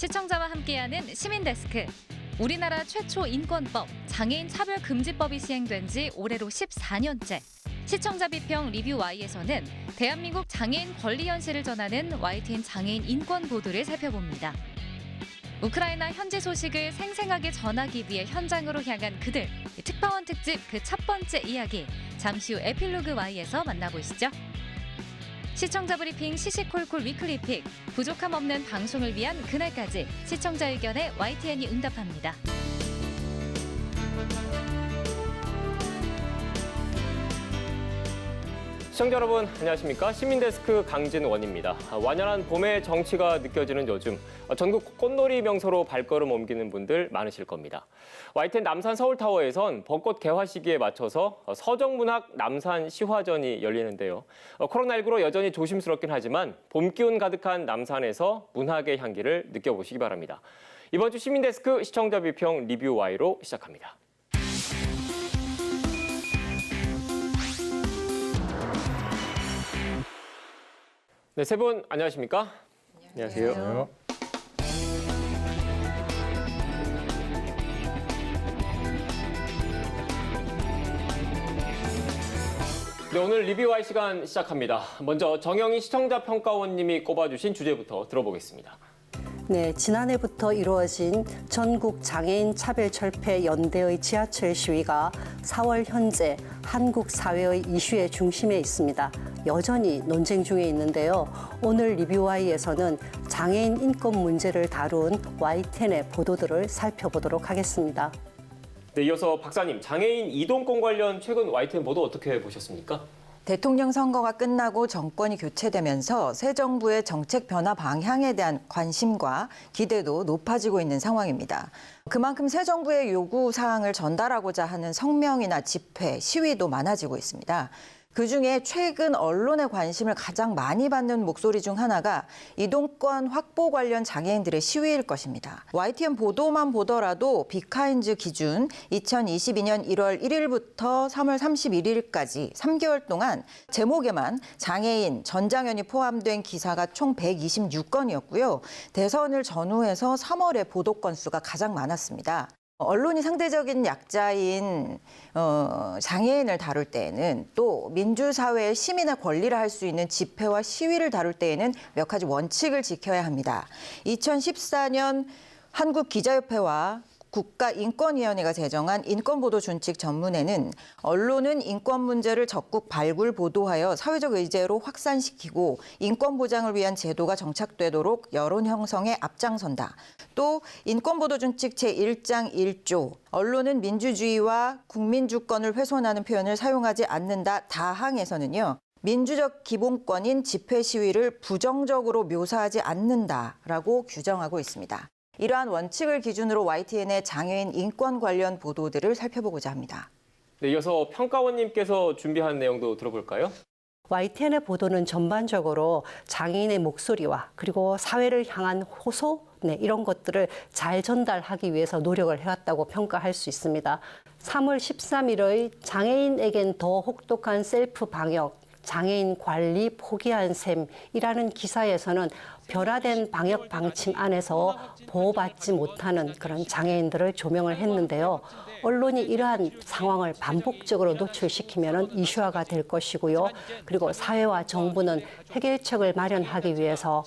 시청자와 함께하는 시민데스크. 우리나라 최초 인권법, 장애인 차별금지법이 시행된 지 올해로 14년째. 시청자 비평 리뷰 Y에서는 대한민국 장애인 권리 현실을 전하는 YTN 장애인 인권 보도를 살펴봅니다. 우크라이나 현지 소식을 생생하게 전하기 위해 현장으로 향한 그들. 특파원 특집 그 첫 번째 이야기. 잠시 후 에필로그 Y에서 만나보시죠. 시청자 브리핑 시시콜콜 위클리픽. 부족함 없는 방송을 위한 그날까지 시청자 의견에 YTN이 응답합니다. 시청자 여러분 안녕하십니까? 시민데스크 강진원입니다. 완연한 봄의 정취가 느껴지는 요즘 전국 꽃놀이 명소로 발걸음 옮기는 분들 많으실 겁니다. YTN 남산 서울타워에선 벚꽃 개화 시기에 맞춰서 서정문학 남산 시화전이 열리는데요. 코로나19로 여전히 조심스럽긴 하지만 봄 기운 가득한 남산에서 문학의 향기를 느껴보시기 바랍니다. 이번 주 시민데스크 시청자 비평 리뷰 Y로 시작합니다. 네, 세 분 안녕하십니까? 안녕하세요. 네, 오늘 리뷰 Y 시간 시작합니다. 먼저 정영희 시청자평가원님이 꼽아주신 주제부터 들어보겠습니다. 네, 지난해부터 이루어진 전국 장애인 차별철폐 연대의 지하철 시위가 4월 현재 한국 사회의 이슈의 중심에 있습니다. 여전히 논쟁 중에 있는데요. 오늘 리뷰 Y에서는 장애인 인권 문제를 다룬 YTN의 보도들을 살펴보도록 하겠습니다. 네, 이어서 박사님, 장애인 이동권 관련 최근 YTN 보도 어떻게 보셨습니까? 대통령 선거가 끝나고 정권이 교체되면서 새 정부의 정책 변화 방향에 대한 관심과 기대도 높아지고 있는 상황입니다. 그만큼 새 정부의 요구 사항을 전달하고자 하는 성명이나 집회, 시위도 많아지고 있습니다. 그중에 최근 언론의 관심을 가장 많이 받는 목소리 중 하나가 이동권 확보 관련 장애인들의 시위일 것입니다. YTN 보도만 보더라도 비카인즈 기준 2022년 1월 1일부터 3월 31일까지 3개월 동안 제목에만 장애인, 전장현이 포함된 기사가 총 126건이었고요. 대선을 전후해서 3월에 보도 건수가 가장 많았습니다. 언론이 상대적인 약자인 장애인을 다룰 때에는 또 민주사회의 시민의 권리를 할 수 있는 집회와 시위를 다룰 때에는 몇 가지 원칙을 지켜야 합니다. 2014년 한국기자협회와 국가인권위원회가 제정한 인권보도준칙 전문에는 언론은 인권 문제를 적극 발굴 보도하여 사회적 의제로 확산시키고 인권 보장을 위한 제도가 정착되도록 여론 형성에 앞장선다. 또 인권보도준칙 제1장 1조 언론은 민주주의와 국민주권을 훼손하는 표현을 사용하지 않는다. 다항에서는요. 민주적 기본권인 집회 시위를 부정적으로 묘사하지 않는다라고 규정하고 있습니다. 이러한 원칙을 기준으로 YTN의 장애인 인권 관련 보도들을 살펴보고자 합니다. 네, 이어서 평가원님께서 준비한 내용도 들어볼까요? YTN의 보도는 전반적으로 장애인의 목소리와 그리고 사회를 향한 호소, 이런 것들을 잘 전달하기 위해서 노력을 해왔다고 평가할 수 있습니다. 3월 13일의 장애인에겐 더 혹독한 셀프 방역, 장애인 관리 포기한 셈이라는 기사에서는 변화된 방역 방침 안에서 보호받지 못하는 그런 장애인들을 조명을 했는데요. 언론이 이러한 상황을 반복적으로 노출시키면 이슈화가 될 것이고요. 그리고 사회와 정부는 해결책을 마련하기 위해서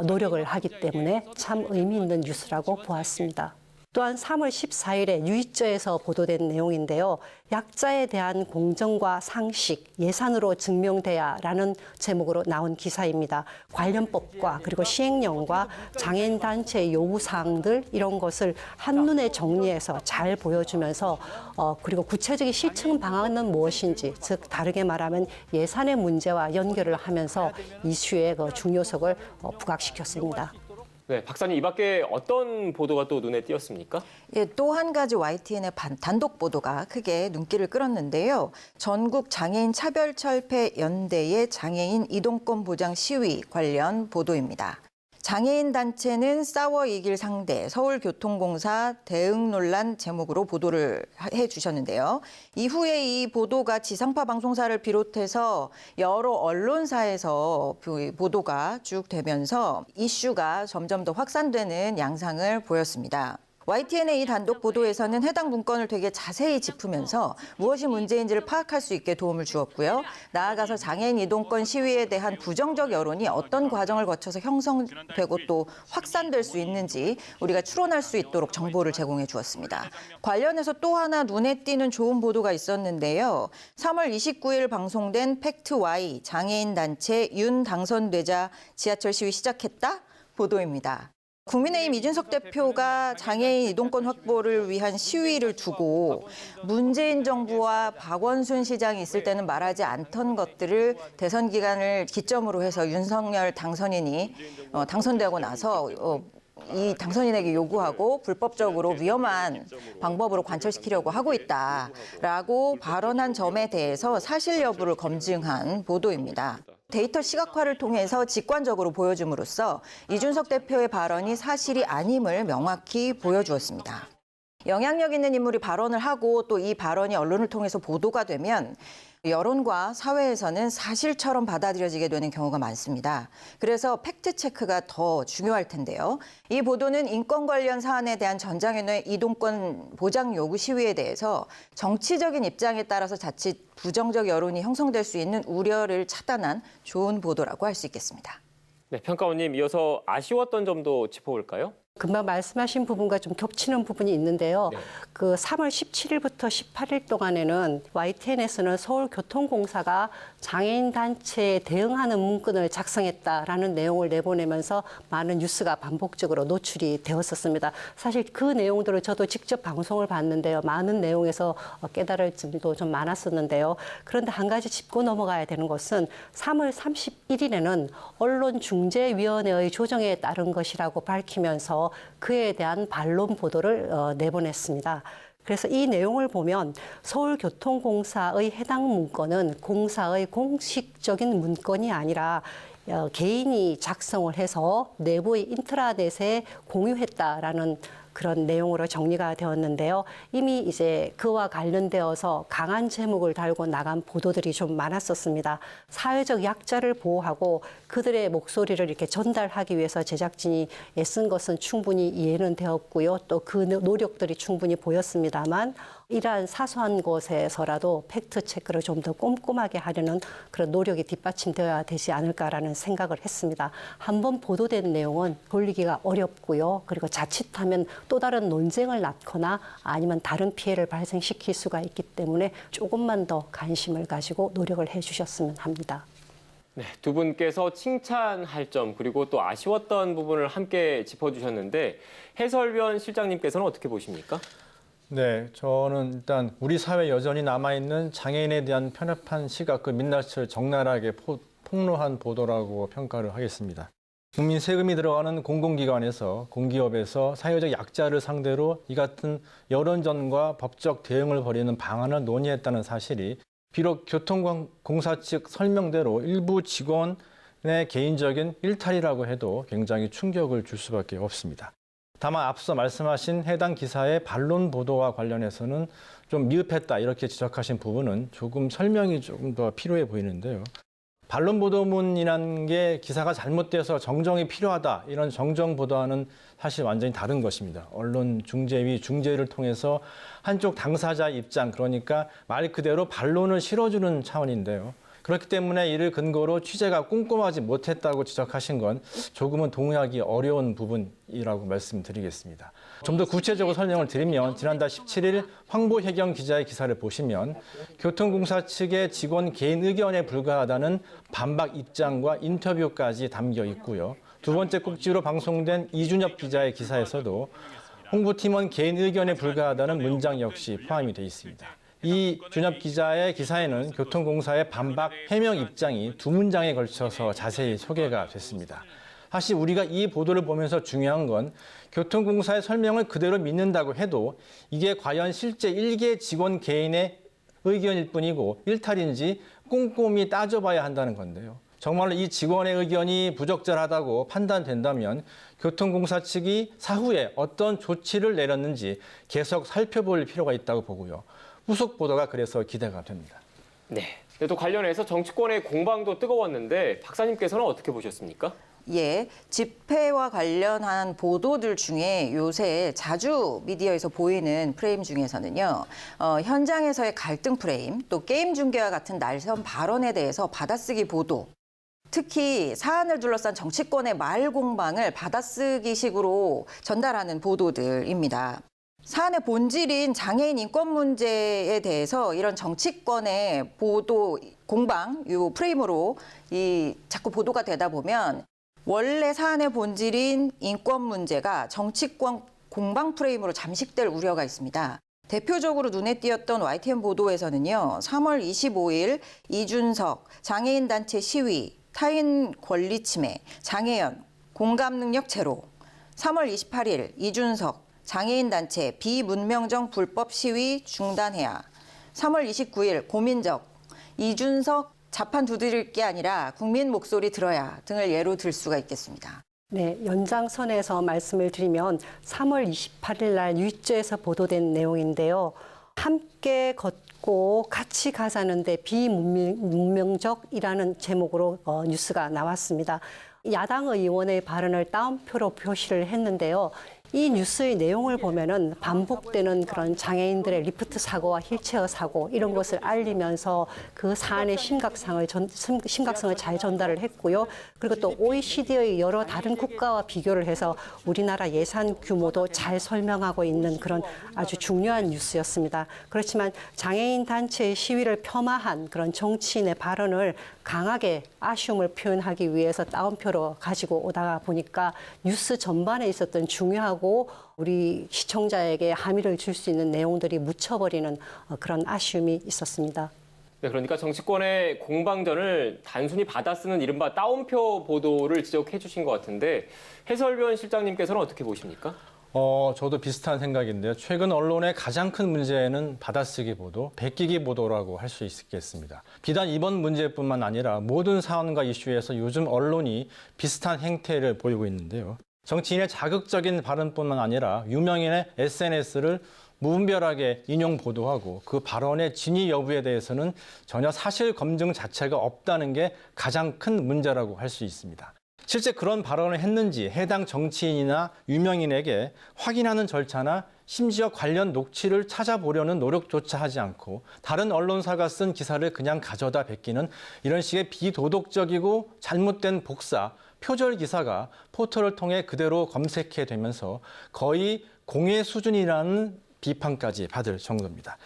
노력을 하기 때문에 참 의미 있는 뉴스라고 보았습니다. 또한 3월 14일에 뉴이저에서 보도된 내용인데요. 약자에 대한 공정과 상식, 예산으로 증명돼야라는 제목으로 나온 기사입니다. 관련법과 그리고 시행령과 장애인 단체의 요구사항들 이런 것을 한눈에 정리해서 잘 보여주면서 그리고 구체적인 실천 방안은 무엇인지, 즉 다르게 말하면 예산의 문제와 연결을 하면서 이슈의 그 중요성을 부각시켰습니다. 네, 박사님, 이 밖에 어떤 보도가 또 눈에 띄었습니까? 예, 또 한 가지 YTN의 단독 보도가 크게 눈길을 끌었는데요. 전국 장애인 차별철폐 연대의 장애인 이동권 보장 시위 관련 보도입니다. 장애인 단체는 싸워 이길 상대, 서울교통공사 대응 논란 제목으로 보도를 해주셨는데요. 이후에 이 보도가 지상파 방송사를 비롯해서 여러 언론사에서 보도가 쭉 되면서 이슈가 점점 더 확산되는 양상을 보였습니다. YTN의 이 단독 보도에서는 해당 문건을 되게 자세히 짚으면서 무엇이 문제인지를 파악할 수 있게 도움을 주었고요. 나아가서 장애인 이동권 시위에 대한 부정적 여론이 어떤 과정을 거쳐서 형성되고 또 확산될 수 있는지 우리가 추론할 수 있도록 정보를 제공해 주었습니다. 관련해서 또 하나 눈에 띄는 좋은 보도가 있었는데요. 3월 29일 방송된 팩트Y 장애인 단체 윤 당선되자 지하철 시위 시작했다 보도입니다. 국민의힘 이준석 대표가 장애인 이동권 확보를 위한 시위를 두고 문재인 정부와 박원순 시장이 있을 때는 말하지 않던 것들을 대선 기간을 기점으로 해서 윤석열 당선인이 당선되고 나서 이 당선인에게 요구하고 불법적으로 위험한 방법으로 관철시키려고 하고 있다라고 발언한 점에 대해서 사실 여부를 검증한 보도입니다. 데이터 시각화를 통해서 직관적으로 보여줌으로써 이준석 대표의 발언이 사실이 아님을 명확히 보여주었습니다. 영향력 있는 인물이 발언을 하고 또 이 발언이 언론을 통해서 보도가 되면 여론과 사회에서는 사실처럼 받아들여지게 되는 경우가 많습니다. 그래서 팩트체크가 더 중요할 텐데요. 이 보도는 인권 관련 사안에 대한 전장현의 이동권 보장 요구 시위에 대해서 정치적인 입장에 따라서 자칫 부정적 여론이 형성될 수 있는 우려를 차단한 좋은 보도라고 할 수 있겠습니다. 네, 평가원님 이어서 아쉬웠던 점도 짚어볼까요? 금방 말씀하신 부분과 좀 겹치는 부분이 있는데요. 네. 그 3월 17일부터 18일 동안에는 YTN에서는 서울교통공사가 장애인 단체에 대응하는 문건을 작성했다라는 내용을 내보내면서 많은 뉴스가 반복적으로 노출이 되었었습니다. 사실 그 내용들을 저도 직접 방송을 봤는데요. 많은 내용에서 깨달을 점도 좀 많았었는데요. 그런데 한 가지 짚고 넘어가야 되는 것은 3월 31일에는 언론중재위원회의 조정에 따른 것이라고 밝히면서 그에 대한 반론 보도를 내보냈습니다. 그래서 이 내용을 보면 서울교통공사의 해당 문건은 공사의 공식적인 문건이 아니라 개인이 작성을 해서 내부의 인트라넷에 공유했다라는 그런 내용으로 정리가 되었는데요. 이미 이제 그와 관련되어서 강한 제목을 달고 나간 보도들이 좀 많았었습니다. 사회적 약자를 보호하고 그들의 목소리를 이렇게 전달하기 위해서 제작진이 애쓴 것은 충분히 이해는 되었고요. 또 그 노력들이 충분히 보였습니다만 이러한 사소한 것에서라도 팩트 체크를 좀 더 꼼꼼하게 하려는 그런 노력이 뒷받침되어야 되지 않을까라는 생각을 했습니다. 한번 보도된 내용은 돌리기가 어렵고요. 그리고 자칫하면 또 다른 논쟁을 낳거나 아니면 다른 피해를 발생시킬 수가 있기 때문에 조금만 더 관심을 가지고 노력을 해주셨으면 합니다. 네, 두 분께서 칭찬할 점 그리고 또 아쉬웠던 부분을 함께 짚어주셨는데 해설위원 실장님께서는 어떻게 보십니까? 네, 저는 일단 우리 사회에 여전히 남아있는 장애인에 대한 편협한 시각, 그 민낯을 적나라하게 폭로한 보도라고 평가를 하겠습니다. 국민 세금이 들어가는 공공기관에서 공기업에서 사회적 약자를 상대로 이 같은 여론전과 법적 대응을 벌이는 방안을 논의했다는 사실이 비록 교통공사 측 설명대로 일부 직원의 개인적인 일탈이라고 해도 굉장히 충격을 줄 수밖에 없습니다. 다만 앞서 말씀하신 해당 기사의 반론 보도와 관련해서는 좀 미흡했다 이렇게 지적하신 부분은 조금 설명이 조금 더 필요해 보이는데요. 반론 보도문이라는 게 기사가 잘못돼서 정정이 필요하다 이런 정정 보도와는 사실 완전히 다른 것입니다. 언론 중재위 중재를 통해서 한쪽 당사자 입장 그러니까 말 그대로 반론을 실어주는 차원인데요. 그렇기 때문에 이를 근거로 취재가 꼼꼼하지 못했다고 지적하신 건 조금은 동의하기 어려운 부분이라고 말씀드리겠습니다. 좀 더 구체적으로 설명을 드리면 지난달 17일 황보혜경 기자의 기사를 보시면 교통공사 측의 직원 개인 의견에 불과하다는 반박 입장과 인터뷰까지 담겨 있고요. 두 번째 꼭지로 방송된 이준엽 기자의 기사에서도 홍보팀원 개인 의견에 불과하다는 문장 역시 포함이 되어 있습니다. 이 준엽 기자의 기사에는 교통공사의 반박 해명 입장이 두 문장에 걸쳐서 자세히 소개가 됐습니다. 사실 우리가 이 보도를 보면서 중요한 건 교통공사의 설명을 그대로 믿는다고 해도 이게 과연 실제 일개 직원 개인의 의견일 뿐이고 일탈인지 꼼꼼히 따져봐야 한다는 건데요. 정말로 이 직원의 의견이 부적절하다고 판단된다면 교통공사 측이 사후에 어떤 조치를 내렸는지 계속 살펴볼 필요가 있다고 보고요. 후속 보도가 그래서 기대가 됩니다. 네. 또 관련해서 정치권의 공방도 뜨거웠는데 박사님께서는 어떻게 보셨습니까? 예, 집회와 관련한 보도들 중에 요새 자주 미디어에서 보이는 프레임 중에서는요, 현장에서의 갈등 프레임, 또 게임 중계와 같은 날선 발언에 대해서 받아쓰기 보도, 특히 사안을 둘러싼 정치권의 말 공방을 받아쓰기식으로 전달하는 보도들입니다. 사안의 본질인 장애인 인권 문제에 대해서 이런 정치권의 보도, 공방, 요 프레임으로 자꾸 보도가 되다 보면 원래 사안의 본질인 인권 문제가 정치권 공방 프레임으로 잠식될 우려가 있습니다. 대표적으로 눈에 띄었던 YTN 보도에서는요, 3월 25일 이준석 장애인 단체 시위, 타인 권리 침해, 장애연, 공감 능력 제로, 3월 28일 이준석 장애인 단체 비문명정 불법 시위 중단해야, 3월 29일 고민적, 이준석 자판 두드릴 게 아니라 국민 목소리 들어야 등을 예로 들 수가 있겠습니다. 네, 연장선에서 말씀을 드리면 3월 28일 날 뉴스에서 보도된 내용인데요. 함께 걷고 같이 가자는데 비문명적이라는 제목으로 뉴스가 나왔습니다. 야당 의원의 발언을 따옴표로 표시를 했는데요. 이 뉴스의 내용을 보면은 반복되는 그런 장애인들의 리프트 사고와 휠체어 사고 이런 것을 알리면서 그 사안의 심각성을 잘 전달을 했고요. 그리고 또 OECD의 여러 다른 국가와 비교를 해서 우리나라 예산 규모도 잘 설명하고 있는 그런 아주 중요한 뉴스였습니다. 그렇지만 장애인 단체의 시위를 폄하한 그런 정치인의 발언을 강하게 아쉬움을 표현하기 위해서 따옴표로 가지고 오다가 보니까 뉴스 전반에 있었던 중요하고 우리 시청자에게 함의를 줄 수 있는 내용들이 묻혀버리는 그런 아쉬움이 있었습니다. 네, 그러니까 정치권의 공방전을 단순히 받아쓰는 이른바 따옴표 보도를 지적해 주신 것 같은데 해설위원 실장님께서는 어떻게 보십니까? 저도 비슷한 생각인데요. 최근 언론의 가장 큰 문제는 받아쓰기 보도, 베끼기 보도라고 할 수 있겠습니다. 비단 이번 문제뿐만 아니라 모든 사안과 이슈에서 요즘 언론이 비슷한 행태를 보이고 있는데요. 정치인의 자극적인 발언뿐만 아니라 유명인의 SNS를 무분별하게 인용 보도하고 그 발언의 진위 여부에 대해서는 전혀 사실 검증 자체가 없다는 게 가장 큰 문제라고 할 수 있습니다. 실제 그런 발언을 했는지 해당 정치인이나 유명인에게 확인하는 절차나 심지어 관련 녹취를 찾아보려는 노력조차 하지 않고 다른 언론사가 쓴 기사를 그냥 가져다 베끼는 이런 식의 비도덕적이고 잘못된 복사, 표절 기사가 포털을 통해 그대로 검색해 되면서 거의 공해 수준이라는 비판까지 받을 정도입니다.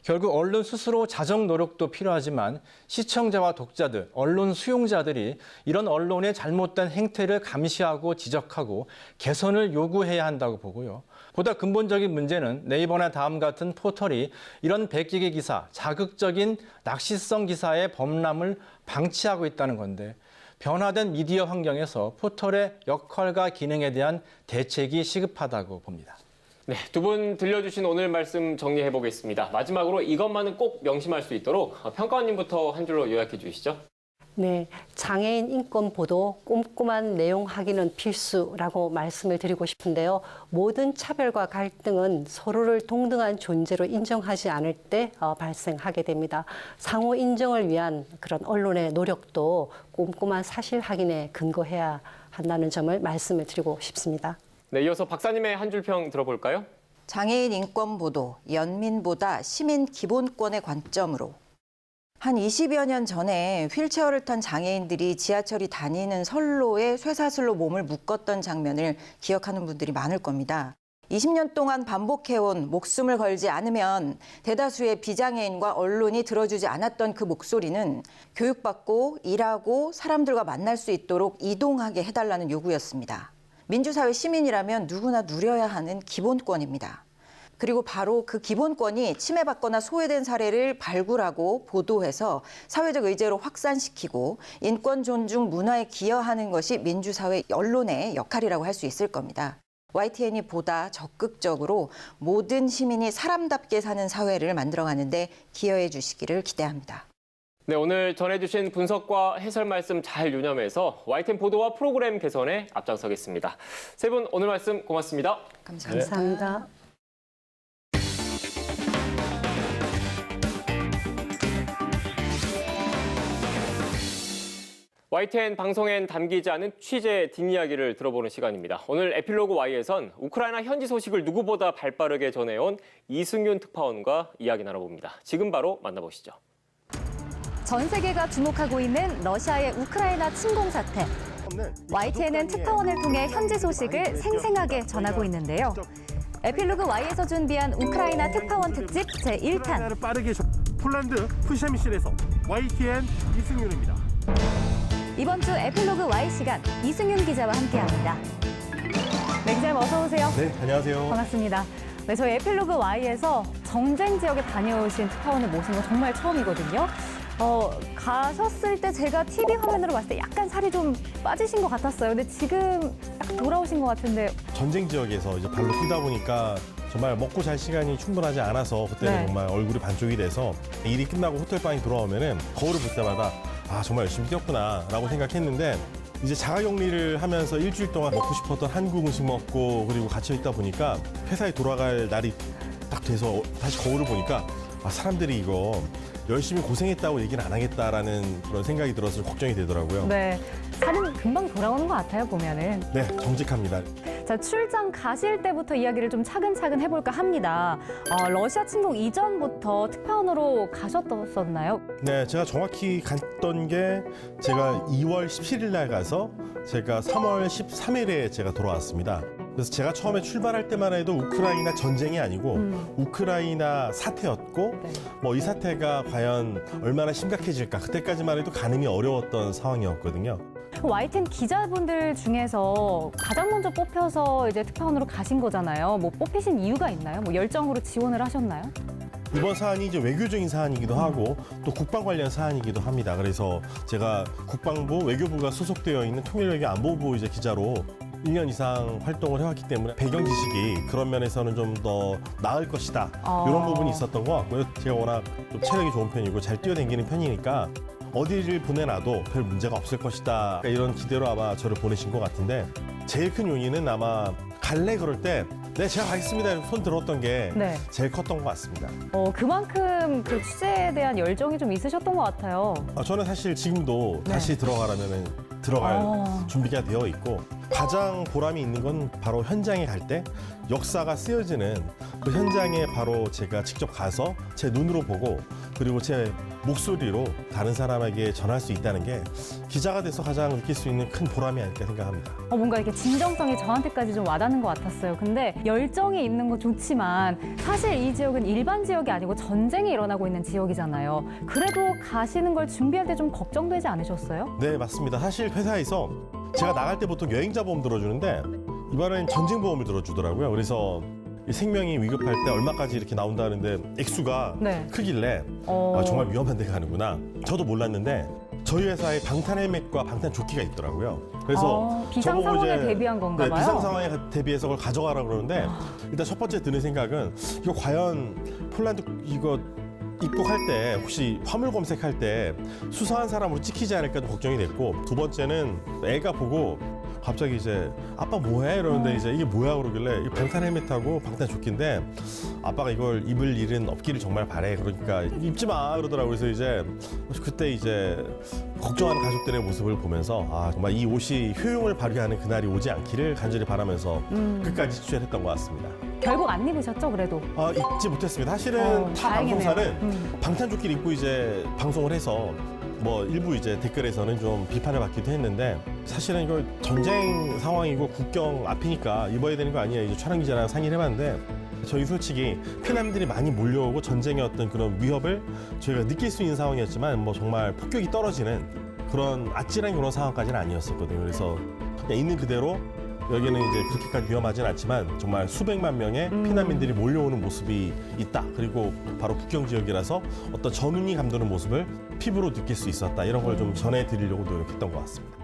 결국 언론 스스로 자정 노력도 필요하지만 시청자와 독자들, 언론 수용자들이 이런 언론의 잘못된 행태를 감시하고 지적하고 개선을 요구해야 한다고 보고요. 보다 근본적인 문제는 네이버나 다음 같은 포털이 이런 베끼기 기사, 자극적인 낚시성 기사의 범람을 방치하고 있다는 건데 변화된 미디어 환경에서 포털의 역할과 기능에 대한 대책이 시급하다고 봅니다. 네, 두 분 들려주신 오늘 말씀 정리해 보겠습니다. 마지막으로 이것만은 꼭 명심할 수 있도록 평가원님부터 한 줄로 요약해 주시죠. 네, 장애인 인권 보도 꼼꼼한 내용 확인은 필수라고 말씀을 드리고 싶은데요. 모든 차별과 갈등은 서로를 동등한 존재로 인정하지 않을 때 발생하게 됩니다. 상호 인정을 위한 그런 언론의 노력도 꼼꼼한 사실 확인에 근거해야 한다는 점을 말씀을 드리고 싶습니다. 네, 이어서 박사님의 한 줄 평 들어볼까요? 장애인 인권 보도, 연민보다 시민 기본권의 관점으로. 한 20여 년 전에 휠체어를 탄 장애인들이 지하철이 다니는 선로에 쇠사슬로 몸을 묶었던 장면을 기억하는 분들이 많을 겁니다. 20년 동안 반복해온 목숨을 걸지 않으면 대다수의 비장애인과 언론이 들어주지 않았던 그 목소리는 교육받고 일하고 사람들과 만날 수 있도록 이동하게 해달라는 요구였습니다. 민주사회 시민이라면 누구나 누려야 하는 기본권입니다. 그리고 바로 그 기본권이 침해받거나 소외된 사례를 발굴하고 보도해서 사회적 의제로 확산시키고 인권 존중 문화에 기여하는 것이 민주사회 언론의 역할이라고 할 수 있을 겁니다. YTN이 보다 적극적으로 모든 시민이 사람답게 사는 사회를 만들어가는 데 기여해 주시기를 기대합니다. 네, 오늘 전해주신 분석과 해설 말씀 잘 유념해서 YTN 보도와 프로그램 개선에 앞장서겠습니다. 세 분 오늘 말씀 고맙습니다. 감사합니다. 감사합니다. YTN 방송엔 담기지 않은 취재 뒷이야기를 들어보는 시간입니다. 오늘 에필로그 Y에선 우크라이나 현지 소식을 누구보다 발빠르게 전해온 이승윤 특파원과 이야기 나눠봅니다. 지금 바로 만나보시죠. 전 세계가 주목하고 있는 러시아의 우크라이나 침공 사태. YTN은 특파원을 통해 현지 소식을 생생하게 전하고 있는데요. 에필로그 Y에서 준비한 우크라이나 특파원 특집 제1탄. 빠르게 폴란드 푸샤미실에서 YTN 이승윤입니다. 이번 주 에필로그 Y 시간 이승윤 기자와 함께합니다. 네, 기자님 어서 오세요. 네, 안녕하세요. 반갑습니다. 네, 저희 에필로그 Y에서 정쟁 지역에 다녀오신 특파원을 모신 거 정말 처음이거든요. 가셨을 때 제가 TV 화면으로 봤을 때 약간 살이 좀 빠지신 것 같았어요. 근데 지금 약간 돌아오신 것 같은데. 전쟁 지역에서 이제 발로 뛰다 보니까 정말 먹고 잘 시간이 충분하지 않아서 그때는 네. 정말 얼굴이 반쪽이 돼서 일이 끝나고 호텔방에 돌아오면은 거울을 볼 때마다 아 정말 열심히 뛰었구나라고 생각했는데 이제 자가격리를 하면서 일주일 동안 먹고 싶었던 한국 음식 먹고 그리고 갇혀 있다 보니까 회사에 돌아갈 날이 딱 돼서 다시 거울을 보니까 아 사람들이 이거 열심히 고생했다고 얘기는 안 하겠다라는 그런 생각이 들어서 걱정이 되더라고요. 네, 살은 금방 돌아오는 것 같아요, 보면은. 네, 정직합니다. 자, 출장 가실 때부터 이야기를 좀 차근차근 해볼까 합니다. 러시아 침공 이전부터 특파원으로 가셨었나요? 네, 제가 정확히 갔던 게 제가 2월 17일 날 가서 제가 3월 13일에 제가 돌아왔습니다. 그래서 제가 처음에 출발할 때만 해도 우크라이나 전쟁이 아니고 우크라이나 사태였고 네. 뭐 이 사태가 과연 얼마나 심각해질까 그때까지만 해도 가늠이 어려웠던 상황이었거든요. YTN 기자분들 중에서 가장 먼저 뽑혀서 이제 특파원으로 가신 거잖아요. 뭐 뽑히신 이유가 있나요? 뭐 열정으로 지원을 하셨나요? 이번 사안이 이제 외교적인 사안이기도 하고 또 국방 관련 사안이기도 합니다. 그래서 제가 국방부, 외교부가 소속되어 있는 통일외교 안보부 이제 기자로 1년 이상 활동을 해왔기 때문에 배경 지식이 그런 면에서는 좀 더 나을 것이다. 이런 부분이 있었던 것 같고요. 제가 워낙 좀 체력이 좋은 편이고 잘 뛰어다니는 편이니까 어디를 보내놔도 별 문제가 없을 것이다. 이런 기대로 아마 저를 보내신 것 같은데 제일 큰 요인은 아마 갈래 그럴 때 네, 제가 가겠습니다. 이렇게 손 들었던 게 네. 제일 컸던 것 같습니다. 그만큼 그 취재에 대한 열정이 좀 있으셨던 것 같아요. 저는 사실 지금도 네. 다시 들어가라면 들어갈 준비가 되어 있고 가장 보람이 있는 건 바로 현장에 갈 때 역사가 쓰여지는 그 현장에 바로 제가 직접 가서 제 눈으로 보고 그리고 제 목소리로 다른 사람에게 전할 수 있다는 게 기자가 돼서 가장 느낄 수 있는 큰 보람이 아닐까 생각합니다. 뭔가 이렇게 진정성이 저한테까지 좀 와닿는 것 같았어요. 근데 열정이 있는 건 좋지만 사실 이 지역은 일반 지역이 아니고 전쟁이 일어나고 있는 지역이잖아요. 그래도 가시는 걸 준비할 때 좀 걱정되지 않으셨어요? 네, 맞습니다. 사실 회사에서 제가 나갈 때 보통 여행자 보험 들어주는데 이번엔 전쟁 보험을 들어주더라고요. 그래서 이 생명이 위급할 때 얼마까지 이렇게 나온다는데 액수가 네. 크길래 아, 정말 위험한 데 가는구나. 저도 몰랐는데 저희 회사에 방탄 헬멧과 방탄 조끼가 있더라고요. 그래서 비상 저보고 상황에 이제 대비한 건가 네, 봐요. 비상 상황에 대비해서 그걸 가져가라 그러는데 일단 첫 번째 드는 생각은 이거 과연 폴란드 이거 입국할 때 혹시 화물 검색할 때 수상한 사람으로 찍히지 않을까 좀 걱정이 됐고 두 번째는 애가 보고 갑자기 이제 아빠 뭐해? 이러는데 이제 이게 뭐야 그러길래 이 방탄 헬멧하고 방탄 조끼인데 아빠가 이걸 입을 일은 없기를 정말 바래. 그러니까 입지 마 그러더라고요. 그래서 이제 그때 이제 걱정하는 가족들의 모습을 보면서 아 정말 이 옷이 효용을 발휘하는 그날이 오지 않기를 간절히 바라면서 끝까지 취재했던 것 같습니다. 결국 안 입으셨죠, 그래도? 입지 못했습니다. 사실은 타 다행이네요. 방송사는 방탄조끼를 입고 이제 방송을 해서 뭐 일부 이제 댓글에서는 좀 비판을 받기도 했는데 사실은 이거 전쟁 상황이고 국경 앞이니까 입어야 되는 거 아니에요. 이제 촬영 기자랑 상의를 해봤는데 저희 솔직히 피난민들이 많이 몰려오고 전쟁의 어떤 그런 위협을 저희가 느낄 수 있는 상황이었지만 뭐 정말 폭격이 떨어지는 그런 아찔한 그런 상황까지는 아니었었거든요. 그래서 그냥 있는 그대로 여기는 이제 그렇게까지 위험하진 않지만 정말 수백만 명의 피난민들이 몰려오는 모습이 있다. 그리고 바로 국경 지역이라서 어떤 전운이 감도는 모습을 피부로 느낄 수 있었다. 이런 걸 좀 전해드리려고 노력했던 것 같습니다.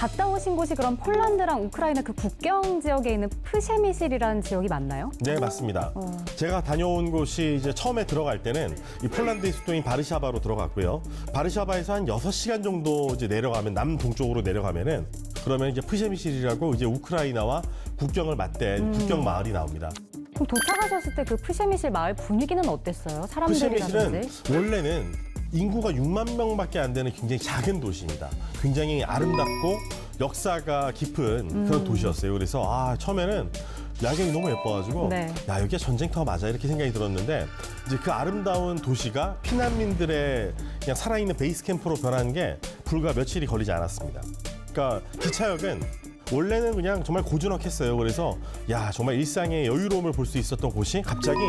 갔다 오신 곳이 그럼 폴란드랑 우크라이나 그 국경 지역에 있는 프셰미실이라는 지역이 맞나요? 네, 맞습니다. 제가 다녀온 곳이 이제 처음에 들어갈 때는 이 폴란드의 수도인 바르샤바로 들어갔고요. 바르샤바에서 한 6시간 정도 이제 내려가면 남동쪽으로 내려가면은 그러면 이제 프셰미실이라고 이제 우크라이나와 국경을 맞댄 국경 마을이 나옵니다. 그럼 도착하셨을 때 그 프셰미실 마을 분위기는 어땠어요? 프셰미실은 사람들이라든지. 원래는 인구가 6만 명밖에 안 되는 굉장히 작은 도시입니다. 굉장히 아름답고 역사가 깊은 그런 도시였어요. 그래서 처음에는 야경이 너무 예뻐가지고 네. 야, 여기가 전쟁터 맞아 이렇게 생각이 들었는데 이제 그 아름다운 도시가 피난민들의 그냥 살아있는 베이스 캠프로 변한 게 불과 며칠이 걸리지 않았습니다. 그러니까 기차역은 원래는 그냥 정말 고즈넉했어요. 그래서 야, 정말 일상의 여유로움을 볼 수 있었던 곳이 갑자기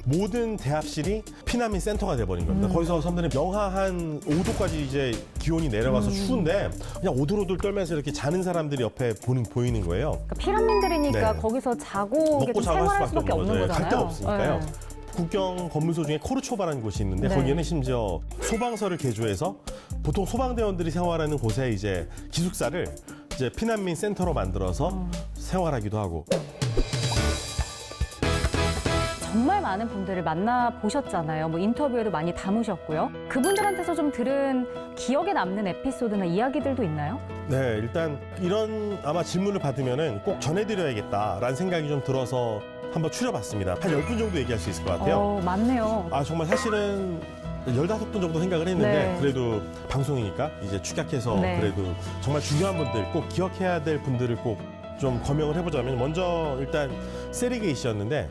모든 대합실이 피난민 센터가 돼버린 겁니다. 거기서 사람들이 영하 한 5도까지 이제 기온이 내려가서 추운데 그냥 오들오들 떨면서 이렇게 자는 사람들이 옆에 보이는 거예요. 그러니까 피난민들이니까 네. 거기서 자고 이게 먹고 좀 자고 할 생활할 수밖에 수밖에 없는 없는 거죠. 갈 거잖아요. 데가 없으니까요. 네. 국경 건물소 중에 코르초바라는 곳이 있는데 네. 거기에는 심지어 소방서를 개조해서 보통 소방대원들이 생활하는 곳에 이제 기숙사를 이제 피난민 센터로 만들어서 생활하기도 하고. 정말 많은 분들을 만나보셨잖아요. 뭐 인터뷰에도 많이 담으셨고요. 그분들한테서 좀 들은 기억에 남는 에피소드나 이야기들도 있나요? 네, 일단 이런 아마 질문을 받으면은 꼭 전해드려야겠다라는 생각이 좀 들어서 한번 추려봤습니다. 한 10분 정도 얘기할 수 있을 것 같아요. 많네요. 정말 사실은 15분 정도 생각을 했는데 네. 그래도 방송이니까 이제 축약해서 네. 그래도 정말 중요한 분들 꼭 기억해야 될 분들을 꼭 좀 거명을 해보자면 먼저 일단 세르게이 씨였는데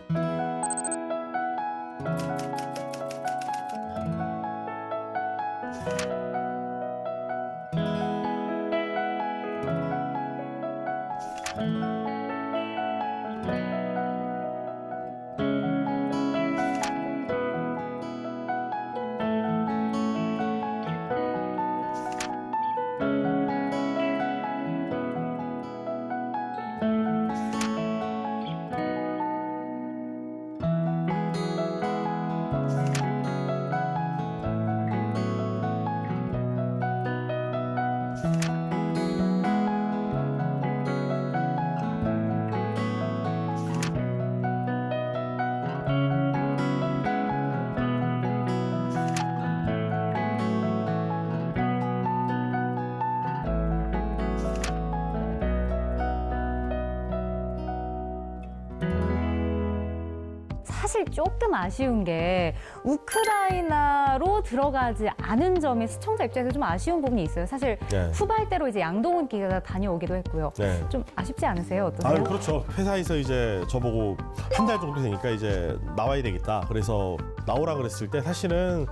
사실 조금 아쉬운 게 우크라이나로 들어가지 않은 점이 시청자 입장에서 좀 아쉬운 부분이 있어요. 사실 네. 후발대로 이제 양동훈 기자가 다녀오기도 했고요. 네. 좀 아쉽지 않으세요? 어떠세요? 그렇죠. 회사에서 이제 저보고 한 달 정도 되니까 이제 나와야 되겠다. 그래서 나오라 그랬을 때 사실은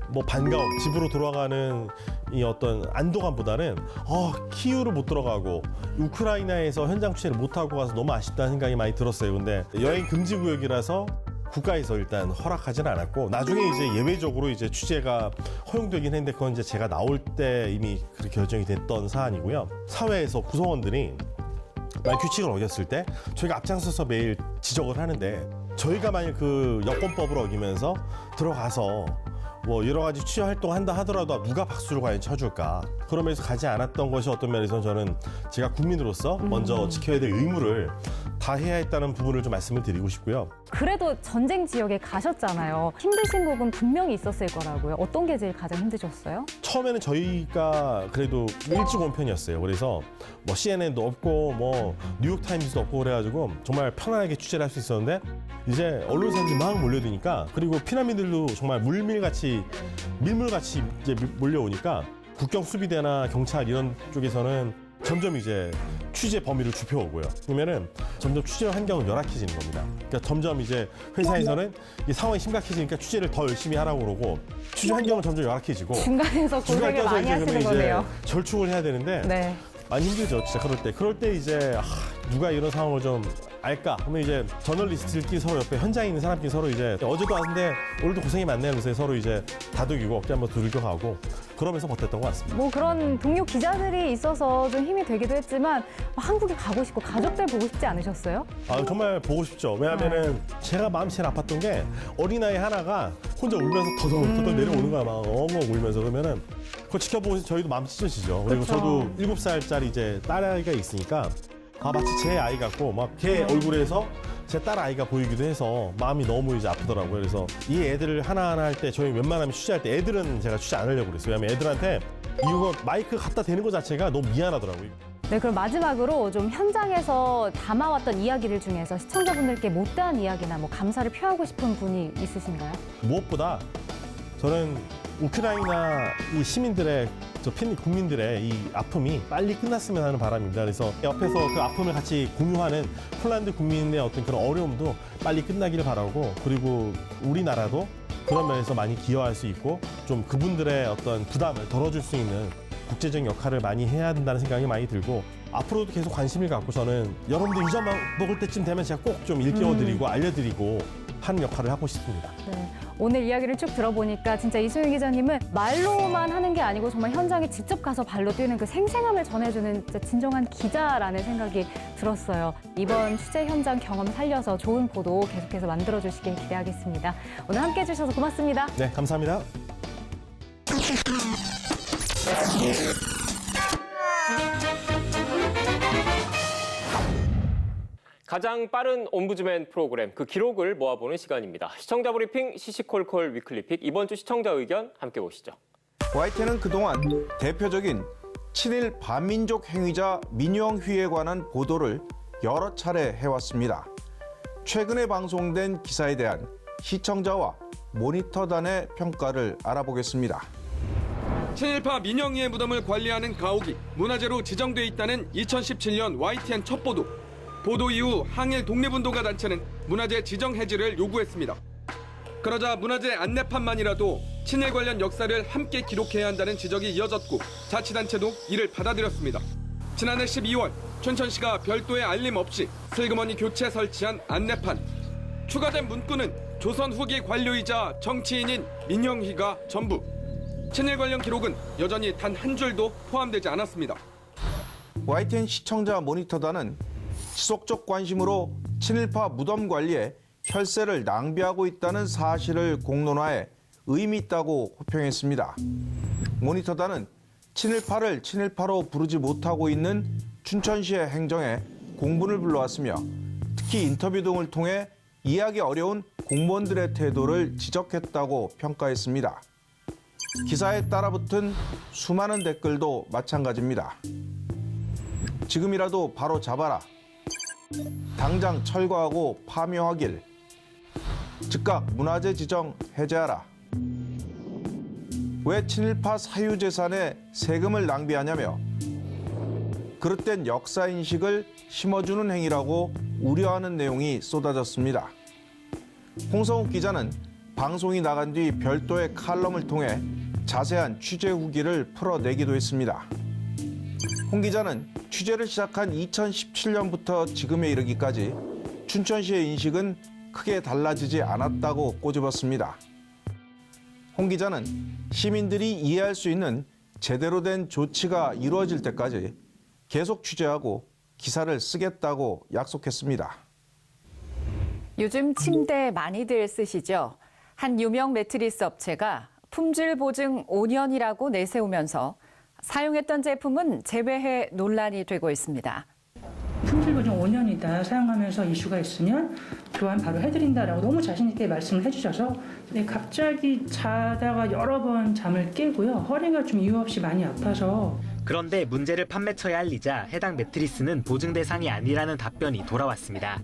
뭐 반가움, 집으로 돌아가는 이 어떤 안도감보다는 키우를 못 들어가고 우크라이나에서 현장 취재를 못 하고 가서 너무 아쉽다는 생각이 많이 들었어요. 근데 여행 금지 구역이라서 국가에서 일단 허락하지는 않았고 나중에 이제 예외적으로 이제 취재가 허용되긴 했는데 그건 이제 제가 나올 때 이미 그렇게 결정이 됐던 사안이고요. 사회에서 구성원들이 만약 규칙을 어겼을 때 저희가 앞장서서 매일 지적을 하는데 저희가 만약 그 여권법을 어기면서 들어가서 뭐 여러 가지 취재 활동을 한다 하더라도 누가 박수를 과연 쳐줄까? 그러면서 가지 않았던 것이 어떤 면에서는 저는 제가 국민으로서 먼저 지켜야 될 의무를 다 해야 했다는 부분을 좀 말씀을 드리고 싶고요. 그래도 전쟁 지역에 가셨잖아요. 힘드신 부분 분명히 있었을 거라고요. 어떤 게 제일 가장 힘드셨어요? 처음에는 저희가 그래도 일찍 온 편이었어요. 그래서 뭐 CNN도 없고 뭐 뉴욕타임즈도 없고 그래가지고 정말 편안하게 취재를 할 수 있었는데 이제 언론사들이 막 몰려드니까 그리고 피난민들도 정말 밀물같이 이제 몰려오니까 국경 수비대나 경찰 이런 쪽에서는 점점 이제 취재 범위를 좁혀오고요. 그러면은 점점 취재 환경은 열악해지는 겁니다. 그러니까 점점 이제 회사에서는 이 상황이 심각해지니까 취재를 더 열심히 하라고 그러고 취재 환경은 점점 열악해지고 중간에서 중간에 고생을 껴서 많이 이제 하시는 그러면 거네요. 이제 절충을 해야 되는데 네. 많이 힘들죠, 진짜 그럴 때 이제 누가 이런 상황을 좀 알까? 그러면 이제 저널리스트들끼리 서로 옆에 현장에 있는 사람끼리 서로 이제 어제도 왔는데 오늘도 고생이 많네요. 그래서 서로 이제 다독이고 어깨 한번 두들겨 가고 그러면서 버텼던 것 같습니다. 뭐 그런 동료 기자들이 있어서 좀 힘이 되기도 했지만 한국에 가고 싶고 가족들 보고 싶지 않으셨어요? 정말 보고 싶죠. 왜냐하면은 제가 마음이 제일 아팠던 게 어린아이 하나가 혼자 울면서 더덕 내려오는 거야. 막 엉엉 울면서 그러면은 그거 지켜보면서 저희도 마음 찢어지죠. 그리고 그쵸. 저도 7살짜리 이제 딸아이가 있으니까 마치 제 아이 같고 막 걔 얼굴에서 제 딸 아이가 보이기도 해서 마음이 너무 이제 아프더라고요. 그래서 이 애들을 하나하나 할 때 저희 웬만하면 취재할 때 애들은 제가 취재 안 하려고 그랬어요. 왜냐면 애들한테 이거 마이크 갖다 대는 것 자체가 너무 미안하더라고요. 네, 그럼 마지막으로 좀 현장에서 담아왔던 이야기들 중에서 시청자분들께 못다한 이야기나 뭐 감사를 표하고 싶은 분이 있으신가요? 무엇보다 저는 우크라이나 이 시민들의 국민들의 이 아픔이 빨리 끝났으면 하는 바람입니다. 그래서 옆에서 그 아픔을 같이 공유하는 폴란드 국민의 어떤 그런 어려움도 빨리 끝나기를 바라고, 그리고 우리나라도 그런 면에서 많이 기여할 수 있고 좀 그분들의 어떤 부담을 덜어줄 수 있는 국제적 역할을 많이 해야 된다는 생각이 많이 들고, 앞으로도 계속 관심을 갖고 저는 여러분들 유전 먹을 때쯤 되면 제가 꼭 좀 일깨워드리고 알려드리고 하는 역할을 하고 싶습니다. 네. 오늘 이야기를 쭉 들어보니까 진짜 이소영 기자님은 말로만 하는 게 아니고 정말 현장에 직접 가서 발로 뛰는 그 생생함을 전해주는 진짜 진정한 기자라는 생각이 들었어요. 이번 취재 현장 경험 살려서 좋은 보도 계속해서 만들어주시길 기대하겠습니다. 오늘 함께해 주셔서 고맙습니다. 네, 감사합니다. 가장 빠른 옴부즈맨 프로그램, 그 기록을 모아보는 시간입니다. 시청자 브리핑 시시콜콜 위클리픽, 이번 주 시청자 의견 함께 보시죠. YTN은 그동안 대표적인 친일 반민족 행위자 민영휘에 관한 보도를 여러 차례 해왔습니다. 최근에 방송된 기사에 대한 시청자와 모니터단의 평가를 알아보겠습니다. 친일파 민영희의 무덤을 관리하는 가옥이 문화재로 지정돼 있다는 2017년 YTN 첫 보도. 보도 이후 항일 독립운동가 단체는 문화재 지정 해지를 요구했습니다. 그러자 문화재 안내판만이라도 친일 관련 역사를 함께 기록해야 한다는 지적이 이어졌고 자치단체도 이를 받아들였습니다. 지난해 12월 춘천시가 별도의 알림 없이 슬그머니 교체 설치한 안내판. 추가된 문구는 조선 후기 관료이자 정치인인 민영희가 전부. 친일 관련 기록은 여전히 단 한 줄도 포함되지 않았습니다. YTN 시청자 모니터단은 지속적 관심으로 친일파 무덤 관리에 혈세를 낭비하고 있다는 사실을 공론화해 의미 있다고 호평했습니다. 모니터단은 친일파를 친일파로 부르지 못하고 있는 춘천시의 행정에 공분을 불러왔으며 특히 인터뷰 등을 통해 이해하기 어려운 공무원들의 태도를 지적했다고 평가했습니다. 기사에 따라붙은 수많은 댓글도 마찬가지입니다. 지금이라도 바로 잡아라. 당장 철거하고 파묘하길. 즉각 문화재 지정 해제하라. 왜 친일파 사유재산에 세금을 낭비하냐며 그릇된 역사인식을 심어주는 행위라고 우려하는 내용이 쏟아졌습니다. 홍성욱 기자는 방송이 나간 뒤 별도의 칼럼을 통해 자세한 취재 후기를 풀어내기도 했습니다. 홍 기자는 취재를 시작한 2017년부터 지금에 이르기까지 춘천시의 인식은 크게 달라지지 않았다고 꼬집었습니다. 홍 기자는 시민들이 이해할 수 있는 제대로 된 조치가 이루어질 때까지 계속 취재하고 기사를 쓰겠다고 약속했습니다. 요즘 침대 많이들 쓰시죠? 한 유명 매트리스 업체가 품질 보증 5년이라고 내세우면서 사용했던 제품은 재배해 논란이 되고 있습니다. 품질 보증 5년이다. 사용하면서 이슈가 있으면 교환 바로 해드린다라고 너무 자신 있게 말씀을 해주셔서 갑자기 자다가 여러 번 잠을 깨고요. 허리가 좀 이유 없이 많이 아파서. 그런데 문제를 판매처에 알리자 해당 매트리스는 보증 대상이 아니라는 답변이 돌아왔습니다.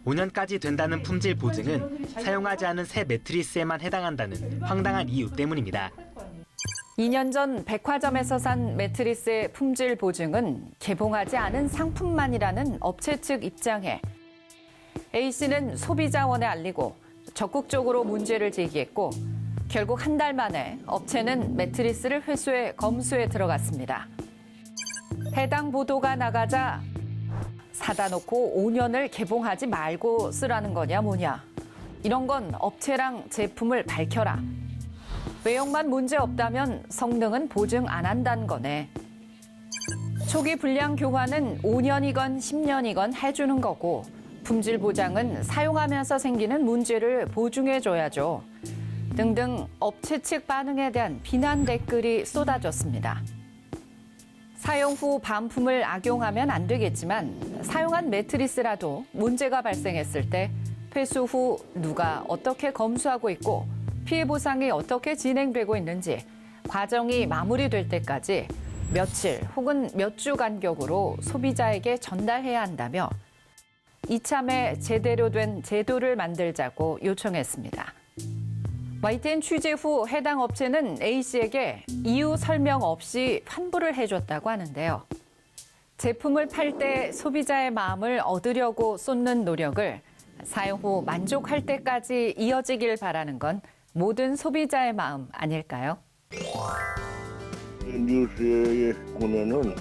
5년까지 된다는 품질 보증은 사용하지 않은 새 매트리스에만 해당한다는 황당한 이유 때문입니다. 2년 전 백화점에서 산 매트리스의 품질 보증은 개봉하지 않은 상품만이라는 업체 측 입장에 A씨는 소비자원에 알리고 적극적으로 문제를 제기했고 결국 한 달 만에 업체는 매트리스를 회수해 검수에 들어갔습니다. 해당 보도가 나가자 사다 놓고 5년을 개봉하지 말고 쓰라는 거냐 뭐냐. 이런 건 업체랑 제품을 밝혀라. 외형만 문제 없다면 성능은 보증 안 한다는 거네. 초기 불량 교환은 5년이건 10년이건 해주는 거고 품질 보장은 사용하면서 생기는 문제를 보증해줘야죠. 등등 업체 측 반응에 대한 비난 댓글이 쏟아졌습니다. 사용 후 반품을 악용하면 안 되겠지만 사용한 매트리스라도 문제가 발생했을 때 회수 후 누가 어떻게 검수하고 있고 피해 보상이 어떻게 진행되고 있는지 과정이 마무리될 때까지 며칠 혹은 몇 주 간격으로 소비자에게 전달해야 한다며 이참에 제대로 된 제도를 만들자고 요청했습니다. YTN 취재 후 해당 업체는 A씨에게 이유 설명 없이 환불을 해줬다고 하는데요. 제품을 팔 때 소비자의 마음을 얻으려고 쏟는 노력을 사용 후 만족할 때까지 이어지길 바라는 건 모든 소비자의 마음 아닐까요? 뉴스에 보면은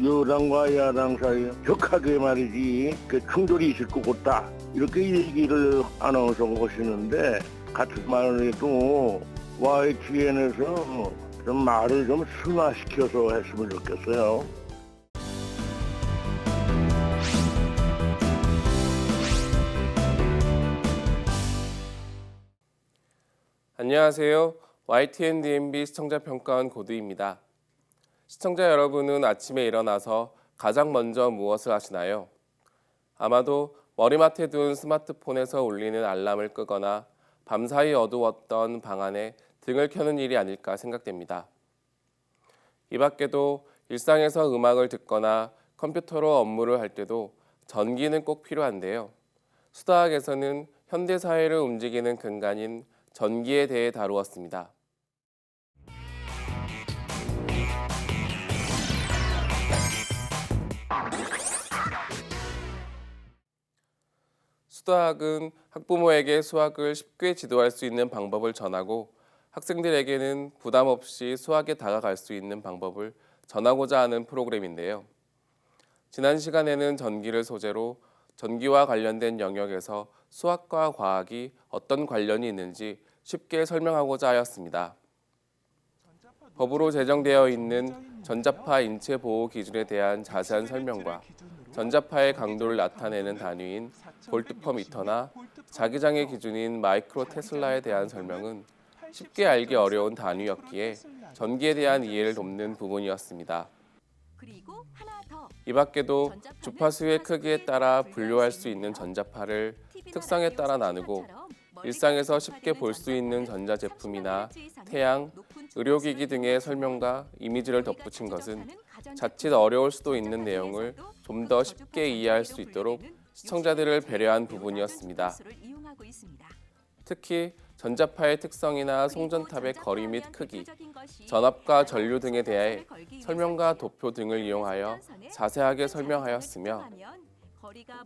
여당과 야당 사이에 격하게 말이지 충돌이 있을 것 같다 이렇게 얘기를 아나운서가 하시는데 같은 말을 해도 YTN에서 좀 말을 좀 순화시켜서 했으면 좋겠어요. 안녕하세요. YTN DMB 시청자평가원 고두입니다. 시청자 여러분은 아침에 일어나서 가장 먼저 무엇을 하시나요? 아마도 머리맡에 둔 스마트폰에서 울리는 알람을 끄거나 밤사이 어두웠던 방 안에 등을 켜는 일이 아닐까 생각됩니다. 이 밖에도 일상에서 음악을 듣거나 컴퓨터로 업무를 할 때도 전기는 꼭 필요한데요. 수다학에서는 현대사회를 움직이는 근간인 전기에 대해 다루었습니다. 수다학은 학부모에게 수학을 쉽게 지도할 수 있는 방법을 전하고 학생들에게는 부담 없이 수학에 다가갈 수 있는 방법을 전하고자 하는 프로그램인데요. 지난 시간에는 전기를 소재로 전기와 관련된 영역에서 수학과 과학이 어떤 관련이 있는지 쉽게 설명하고자 하였습니다. 법으로 제정되어 있는 전자파 인체 보호 기준에 대한 자세한 설명과 전자파의 강도를 나타내는 단위인 볼트퍼미터나 자기장의 기준인 마이크로 테슬라에 대한 설명은 쉽게 알기 어려운 단위였기에 전기에 대한 이해를 돕는 부분이었습니다. 이 밖에도 주파수의 크기에 따라 분류할 수 있는 전자파를 특성에 따라 나누고 일상에서 쉽게 볼 수 있는 전자제품이나 태양, 의료기기 등의 설명과 이미지를 덧붙인 것은 자칫 어려울 수도 있는 내용을 좀 더 쉽게 이해할 수 있도록 시청자들을 배려한 부분이었습니다. 특히 전자파의 특성이나 송전탑의 거리 및 크기, 전압과 전류 등에 대해 설명과 도표 등을 이용하여 자세하게 설명하였으며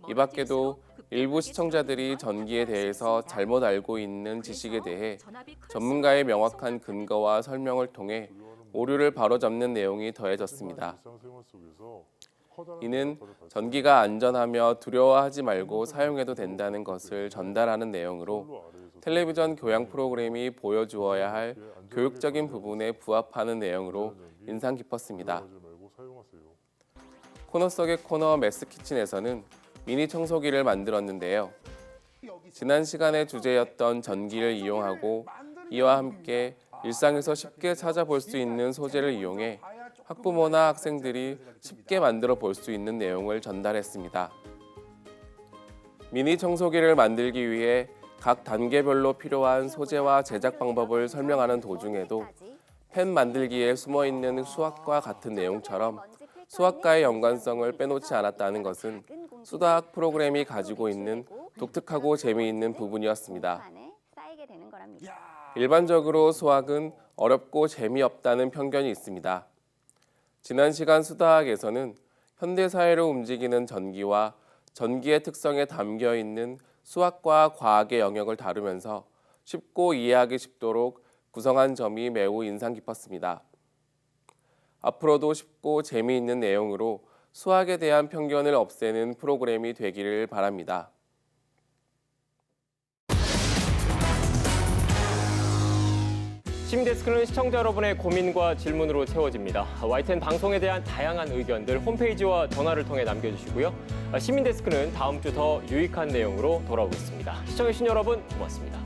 이 밖에도 일부 시청자들이 전기에 대해서 잘못 알고 있는 지식에 대해 전문가의 명확한 근거와 설명을 통해 오류를 바로잡는 내용이 더해졌습니다. 이는 전기가 안전하며 두려워하지 말고 사용해도 된다는 것을 전달하는 내용으로 텔레비전 교양 프로그램이 보여주어야 할 교육적인 부분에 부합하는 내용으로 인상 깊었습니다. 코너 속의 코너 매스키친에서는 미니 청소기를 만들었는데요. 지난 시간의 주제였던 전기를 이용하고 이와 함께 일상에서 쉽게 찾아볼 수 있는 소재를 이용해 학부모나 학생들이 쉽게 만들어 볼 수 있는 내용을 전달했습니다. 미니 청소기를 만들기 위해 각 단계별로 필요한 소재와 제작 방법을 설명하는 도중에도 펜 만들기에 숨어있는 수학과 같은 내용처럼 수학과의 연관성을 빼놓지 않았다는 것은 수다학 프로그램이 가지고 있는 독특하고 재미있는 부분이었습니다. 일반적으로 수학은 어렵고 재미없다는 편견이 있습니다. 지난 시간 수다학에서는 현대사회를 움직이는 전기와 전기의 특성에 담겨있는 수학과 과학의 영역을 다루면서 쉽고 이해하기 쉽도록 구성한 점이 매우 인상 깊었습니다. 앞으로도 쉽고 재미있는 내용으로 수학에 대한 편견을 없애는 프로그램이 되기를 바랍니다. 시민데스크는 시청자 여러분의 고민과 질문으로 채워집니다. YTN 방송에 대한 다양한 의견들 홈페이지와 전화를 통해 남겨주시고요. 시민데스크는 다음 주 더 유익한 내용으로 돌아오겠습니다. 시청해주신 여러분 고맙습니다.